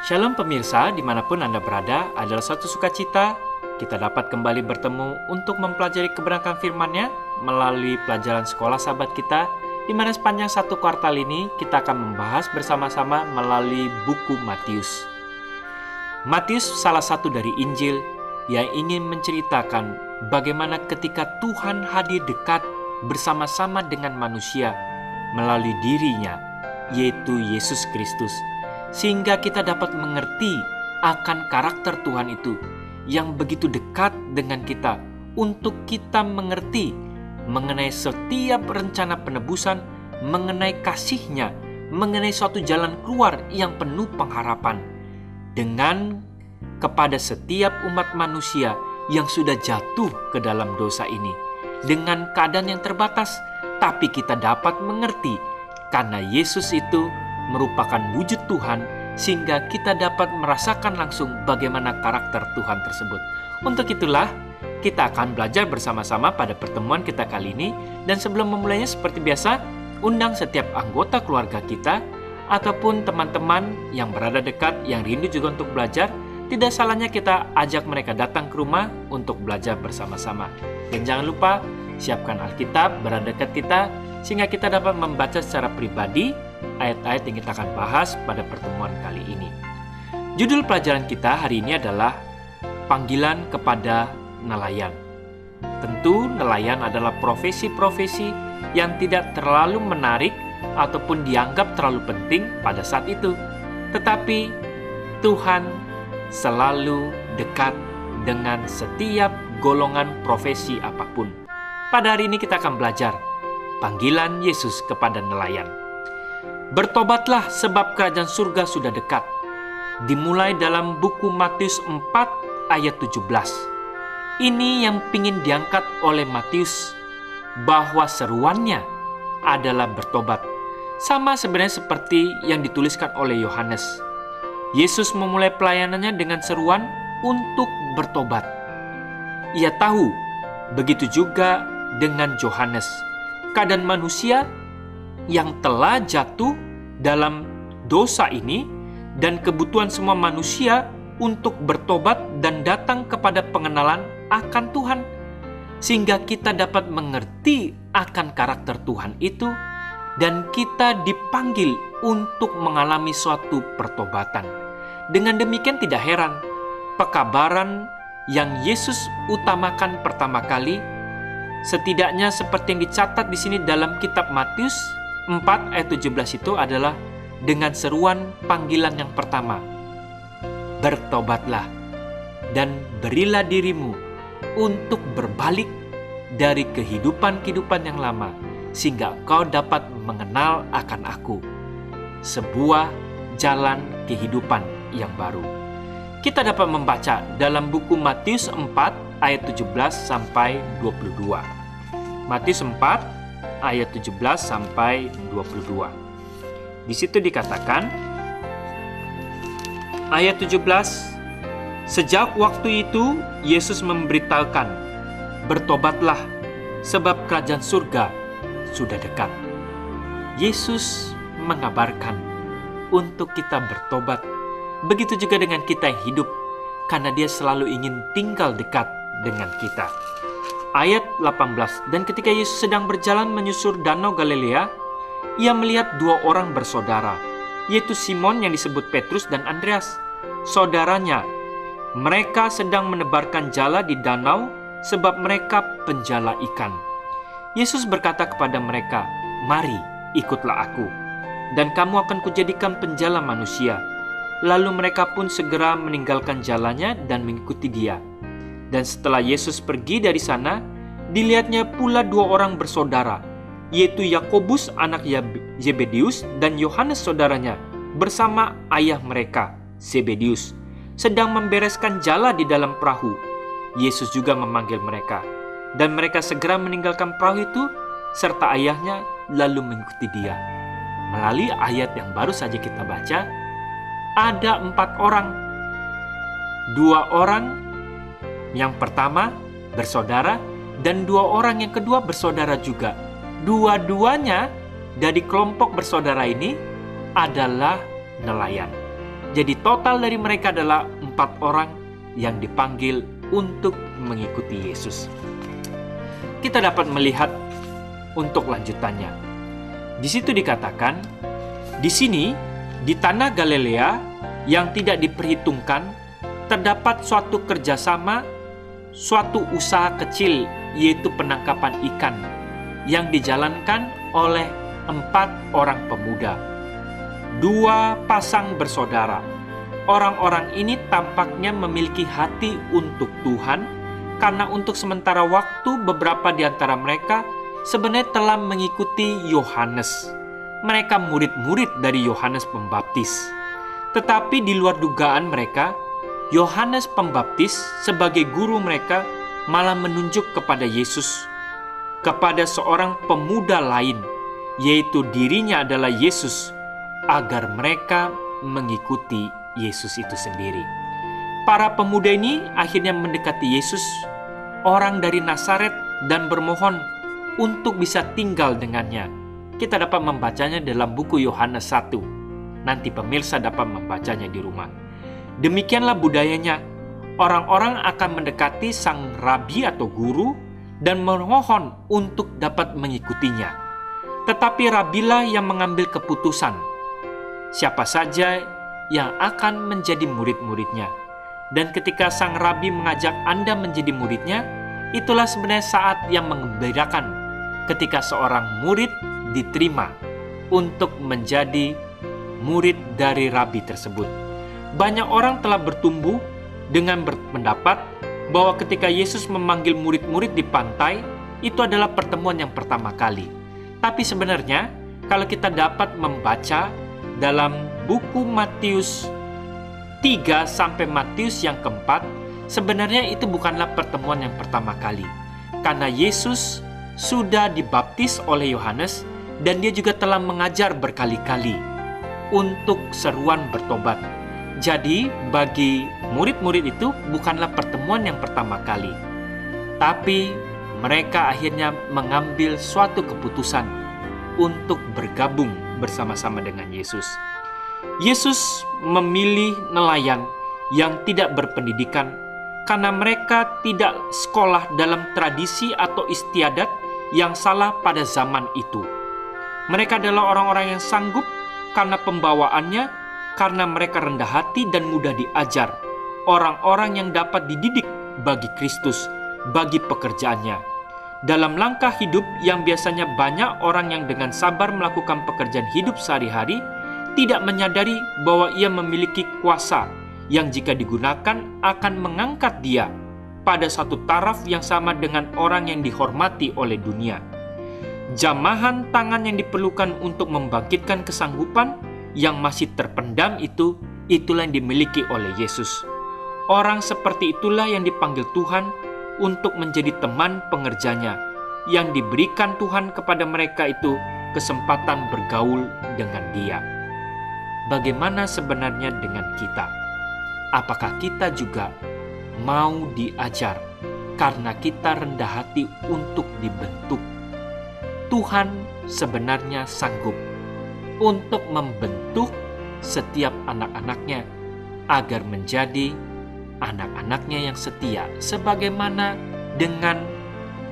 Shalom pemirsa, dimanapun Anda berada, adalah suatu sukacita kita dapat kembali bertemu untuk mempelajari kebenaran firman-Nya melalui pelajaran sekolah sahabat kita, di mana sepanjang satu kuartal ini kita akan membahas bersama-sama melalui buku Matius. Matius salah satu dari Injil yang ingin menceritakan bagaimana ketika Tuhan hadir dekat bersama-sama dengan manusia melalui dirinya, yaitu Yesus Kristus, sehingga kita dapat mengerti akan karakter Tuhan itu yang begitu dekat dengan kita untuk kita mengerti mengenai setiap rencana penebusan, mengenai kasih-Nya, mengenai suatu jalan keluar yang penuh pengharapan dengan kepada setiap umat manusia yang sudah jatuh ke dalam dosa ini dengan keadaan yang terbatas, tapi kita dapat mengerti karena Yesus itu merupakan wujud Tuhan, sehingga kita dapat merasakan langsung bagaimana karakter Tuhan tersebut. Untuk itulah kita akan belajar bersama-sama pada pertemuan kita kali ini. Dan sebelum memulainya, seperti biasa, undang setiap anggota keluarga kita ataupun teman-teman yang berada dekat, yang rindu juga untuk belajar. Tidak salahnya kita ajak mereka datang ke rumah untuk belajar bersama-sama. Dan jangan lupa siapkan Alkitab berada dekat kita, sehingga kita dapat membaca secara pribadi ayat-ayat yang kita akan bahas pada pertemuan kali ini. Judul pelajaran kita hari ini adalah Panggilan kepada Nelayan. Tentu nelayan adalah profesi-profesi yang tidak terlalu menarik ataupun dianggap terlalu penting pada saat itu. Tetapi Tuhan selalu dekat dengan setiap golongan profesi apapun. Pada hari ini kita akan belajar panggilan Yesus kepada nelayan. Bertobatlah sebab kerajaan surga sudah dekat. Dimulai dalam buku Matius 4 ayat 17. Ini yang ingin diangkat oleh Matius, bahwa seruannya adalah bertobat. Sama sebenarnya seperti yang dituliskan oleh Yohanes. Yesus memulai pelayanannya dengan seruan untuk bertobat. Ia tahu, begitu juga dengan Yohanes, keadaan manusia yang telah jatuh dalam dosa ini dan kebutuhan semua manusia untuk bertobat dan datang kepada pengenalan akan Tuhan, sehingga kita dapat mengerti akan karakter Tuhan itu dan kita dipanggil untuk mengalami suatu pertobatan. Dengan demikian tidak heran pekabaran yang Yesus utamakan pertama kali, setidaknya seperti yang dicatat di sini dalam kitab Matius 4 ayat 17 itu adalah dengan seruan panggilan yang pertama. Bertobatlah dan berilah dirimu untuk berbalik dari kehidupan-kehidupan yang lama, sehingga kau dapat mengenal akan Aku, sebuah jalan kehidupan yang baru. Kita dapat membaca dalam buku Matius 4 ayat 17 sampai 22. Matius 4 ayat 17 sampai 22. Di situ dikatakan, ayat 17, sejak waktu itu Yesus memberitakan, bertobatlah sebab kerajaan surga sudah dekat. Yesus mengabarkan untuk kita bertobat. Begitu juga dengan kita yang hidup, karena Dia selalu ingin tinggal dekat dengan kita. Ayat 18, dan ketika Yesus sedang berjalan menyusur danau Galilea, Ia melihat dua orang bersaudara, yaitu Simon yang disebut Petrus dan Andreas, saudaranya. Mereka sedang menebarkan jala di danau sebab mereka penjala ikan. Yesus berkata kepada mereka, mari ikutlah Aku, dan kamu akan kujadikan penjala manusia. Lalu mereka pun segera meninggalkan jalannya dan mengikuti Dia. Dan setelah Yesus pergi dari sana, dilihatnya pula dua orang bersaudara, yaitu Yakobus anak Zebedius dan Yohanes saudaranya, bersama ayah mereka, Zebedius, sedang membereskan jala di dalam perahu. Yesus juga memanggil mereka, dan mereka segera meninggalkan perahu itu serta ayahnya, lalu mengikuti Dia. Melalui ayat yang baru saja kita baca, ada 4 orang. 2 orang yang pertama bersaudara, dan 2 orang yang kedua bersaudara juga. Dua-duanya dari kelompok bersaudara ini adalah nelayan. Jadi total dari mereka adalah 4 orang yang dipanggil untuk mengikuti Yesus. Kita dapat melihat untuk lanjutannya. Di situ dikatakan, di sini, di tanah Galilea yang tidak diperhitungkan, terdapat suatu kerjasama, suatu usaha kecil, yaitu penangkapan ikan, yang dijalankan oleh 4 orang pemuda. 2 pasang bersaudara. Orang-orang ini tampaknya memiliki hati untuk Tuhan, karena untuk sementara waktu beberapa di antara mereka sebenarnya telah mengikuti Yohanes. Mereka murid-murid dari Yohanes Pembaptis. Tetapi di luar dugaan mereka, Yohanes Pembaptis sebagai guru mereka malah menunjuk kepada Yesus, kepada seorang pemuda lain, yaitu dirinya adalah Yesus, agar mereka mengikuti Yesus itu sendiri. Para pemuda ini akhirnya mendekati Yesus, orang dari Nazaret, dan bermohon untuk bisa tinggal dengannya. Kita dapat membacanya dalam buku Yohanes 1. Nanti pemirsa dapat membacanya di rumah. Demikianlah budayanya. Orang-orang akan mendekati sang rabi atau guru dan memohon untuk dapat mengikutinya. Tetapi rabilah yang mengambil keputusan siapa saja yang akan menjadi murid-muridnya. Dan ketika sang rabi mengajak Anda menjadi muridnya, itulah sebenarnya saat yang menggembirakan ketika seorang murid diterima untuk menjadi murid dari rabi tersebut. Banyak orang telah bertumbuh dengan berpendapat bahwa ketika Yesus memanggil murid-murid di pantai, itu adalah pertemuan yang pertama kali. Tapi sebenarnya, kalau kita dapat membaca dalam buku Matius 3 sampai Matius yang keempat, sebenarnya itu bukanlah pertemuan yang pertama kali. Karena Yesus sudah dibaptis oleh Yohanes dan dia juga telah mengajar berkali-kali untuk seruan bertobat. Jadi bagi murid-murid itu bukanlah pertemuan yang pertama kali. Tapi mereka akhirnya mengambil suatu keputusan untuk bergabung bersama-sama dengan Yesus. Yesus memilih nelayan yang tidak berpendidikan karena mereka tidak sekolah dalam tradisi atau istiadat yang salah pada zaman itu. Mereka adalah orang-orang yang sanggup karena pembawaannya, karena mereka rendah hati dan mudah diajar. Orang-orang yang dapat dididik bagi Kristus, bagi pekerjaannya. Dalam langkah hidup yang biasanya banyak orang yang dengan sabar melakukan pekerjaan hidup sehari-hari, tidak menyadari bahwa ia memiliki kuasa yang jika digunakan akan mengangkat dia pada satu taraf yang sama dengan orang yang dihormati oleh dunia. Jamahan tangan yang diperlukan untuk membangkitkan kesanggupan yang masih terpendam itulah yang dimiliki oleh Yesus. Orang seperti itulah yang dipanggil Tuhan untuk menjadi teman pengerjanya, yang diberikan Tuhan kepada mereka itu kesempatan bergaul dengan Dia. Bagaimana sebenarnya dengan kita? Apakah kita juga mau diajar karena kita rendah hati untuk dibentuk? Tuhan sebenarnya sanggup untuk membentuk setiap anak-anaknya agar menjadi anak-anaknya yang setia, sebagaimana dengan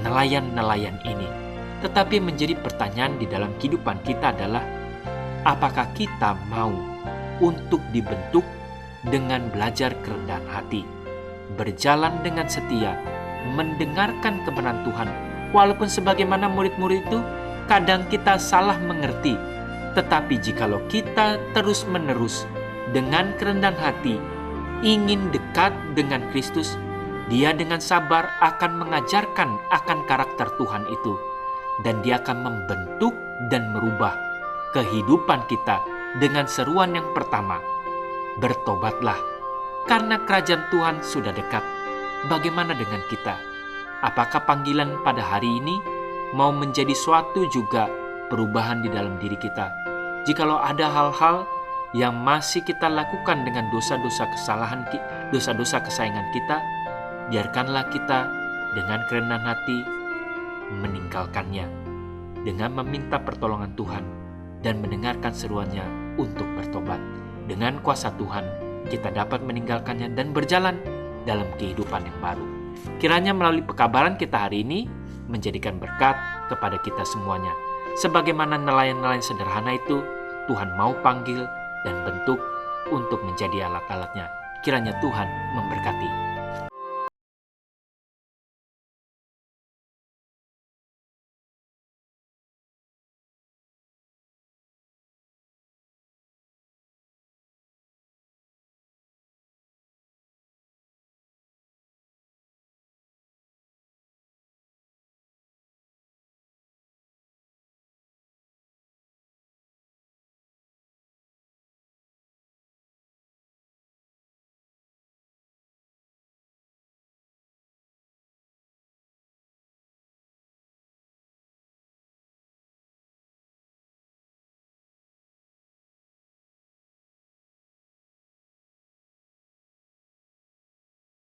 nelayan-nelayan ini. Tetapi menjadi pertanyaan di dalam kehidupan kita adalah, apakah kita mau untuk dibentuk dengan belajar kerendahan hati, berjalan dengan setia, mendengarkan kebenaran Tuhan, walaupun sebagaimana murid-murid itu kadang kita salah mengerti. Tetapi jikalau kita terus-menerus dengan kerendahan hati ingin dekat dengan Kristus, Dia dengan sabar akan mengajarkan akan karakter Tuhan itu, dan Dia akan membentuk dan merubah kehidupan kita dengan seruan yang pertama, bertobatlah, karena kerajaan Tuhan sudah dekat. Bagaimana dengan kita? Apakah panggilan pada hari ini mau menjadi suatu juga perubahan di dalam diri kita? Jikalau ada hal-hal yang masih kita lakukan dengan dosa-dosa kesalahan, dosa-dosa kesayangan kita, biarkanlah kita dengan kerendahan hati meninggalkannya, dengan meminta pertolongan Tuhan dan mendengarkan seruannya untuk bertobat. dengan kuasa Tuhan, kita dapat meninggalkannya dan berjalan dalam kehidupan yang baru. Kiranya melalui pekabaran kita hari ini menjadikan berkat kepada kita semuanya. Sebagaimana nelayan-nelayan sederhana itu, Tuhan mau panggil dan bentuk untuk menjadi alat-alatnya. Kiranya Tuhan memberkati.